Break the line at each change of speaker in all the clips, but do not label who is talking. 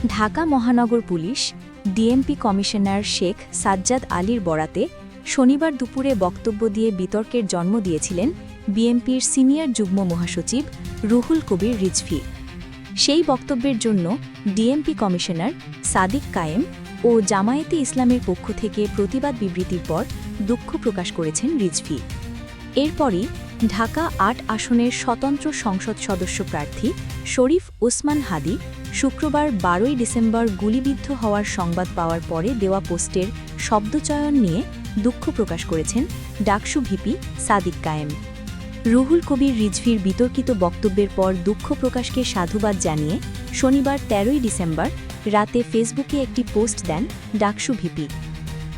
ঢাকা মহানগর police DMP commissioner Sheikh Sajjad আলীর বরাতে শনিবার দুপুরে বক্তব্য দিয়ে বিতর্কের জন্ম দিয়েছিলেন বিএমপির সিনিয়র যুগ্ম মহাসচিব রুহুল কবির রিজভী। সেই বক্তব্যের জন্য ডিএমপি কমিশনার সাদিক কায়েম ও জামায়াতে ইসলামের পক্ষ থেকে প্রতিবাদ বিবৃতির পর দুঃখ প্রকাশ করেছেন রিজভী। এরপরই ঢাকা ৮ আসনের স্বতন্ত্র সংসদ সদস্য প্রার্থী শরীফ ওসমান হাদি শুক্রবার ১২ ডিসেম্বর গুলিবিদ্ধ হওয়ার সংবাদ পাওয়ার পরে দেওয়া পোস্টের শব্দচয়ন নিয়ে দুঃখ প্রকাশ করেছেন ডাকসু ভিপি সাদিক কায়েম। রুহুল কবির রিজভীর বিতর্কিত বক্তব্যের পর দুঃখ প্রকাশকে সাধুবাদ জানিয়ে শনিবার ১৩ ডিসেম্বর রাতে ফেসবুকে একটি পোস্ট দেন ডাকসু ভিপি।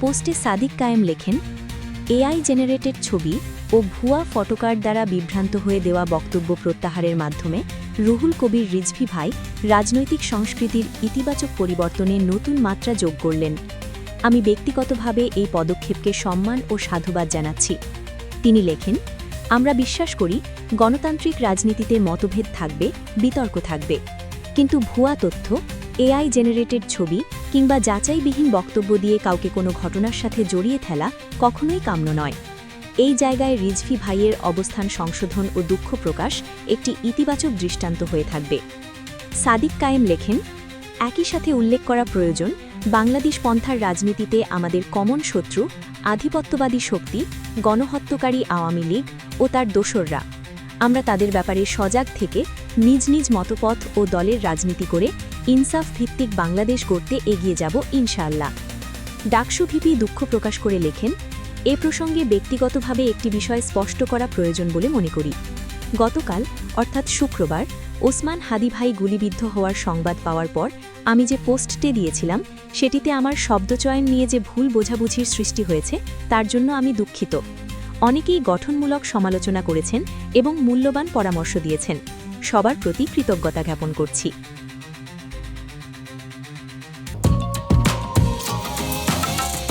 পোস্টে সাদিক কায়েম লেখেন, এআই জেনারেটেড ছবি ও ভুয়া ফটোকার্ড দ্বারা বিভ্রান্ত হয়ে দেওয়া বক্তব্য প্রত্যাহারের মাধ্যমে রুহুল কবির রিজভী ভাই রাজনৈতিক সংস্কৃতির ইতিবাচক পরিবর্তনে নতুন মাত্রা যোগ করলেন। আমি ব্যক্তিগতভাবে এই পদক্ষেপকে সম্মান ও সাধুবাদ জানাচ্ছি। তিনি লেখেন, আমরা বিশ্বাস করি গণতান্ত্রিক রাজনীতিতে মতভেদ থাকবে, বিতর্ক থাকবে, কিন্তু ভুয়া তথ্য, এআই জেনারেটেড ছবি কিংবা যাচাইবিহীন বক্তব্য দিয়ে কাউকে কোনো ঘটনার সাথে জড়িয়ে ফেলা কখনোই কাম্য নয়। এই জায়গায় রিজভী ভাইয়ের অবস্থান সংশোধন ও দুঃখ প্রকাশ একটি ইতিবাচক দৃষ্টান্ত হয়ে থাকবে। সাদিক কায়েম লেখেন, একই সাথে উল্লেখ করা প্রয়োজন, বাংলাদেশ পন্থার রাজনীতিতে আমাদের কমন শত্রু আধিপত্যবাদী শক্তি, গণহত্যাকারী আওয়ামী লীগ ও তার দোসররা। আমরা তাদের ব্যাপারে সজাগ থেকে নিজ নিজ মতপথ ও দলের রাজনীতি করে ইনসাফ ভিত্তিক বাংলাদেশ গড়তে এগিয়ে যাব ইনশাআল্লাহ। ডাকসু ভিপি দুঃখ প্রকাশ করে লেখেন, এ প্রসঙ্গে ব্যক্তিগতভাবে একটি বিষয় স্পষ্ট করা প্রয়োজন বলে মনে করি। গতকাল অর্থাৎ শুক্রবার ওসমান হাদি ভাই গুলিবিদ্ধ হওয়ার সংবাদ পাওয়ার পর আমি যে পোস্টটি দিয়েছিলাম সেটিতে আমার শব্দচয়ন নিয়ে যে ভুল বোঝাবুঝির সৃষ্টি হয়েছে তার জন্য আমি দুঃখিত। অনেকেই গঠনমূলক সমালোচনা করেছেন এবং মূল্যবান পরামর্শ দিয়েছেন। সবার প্রতি কৃতজ্ঞতা জ্ঞাপন করছি।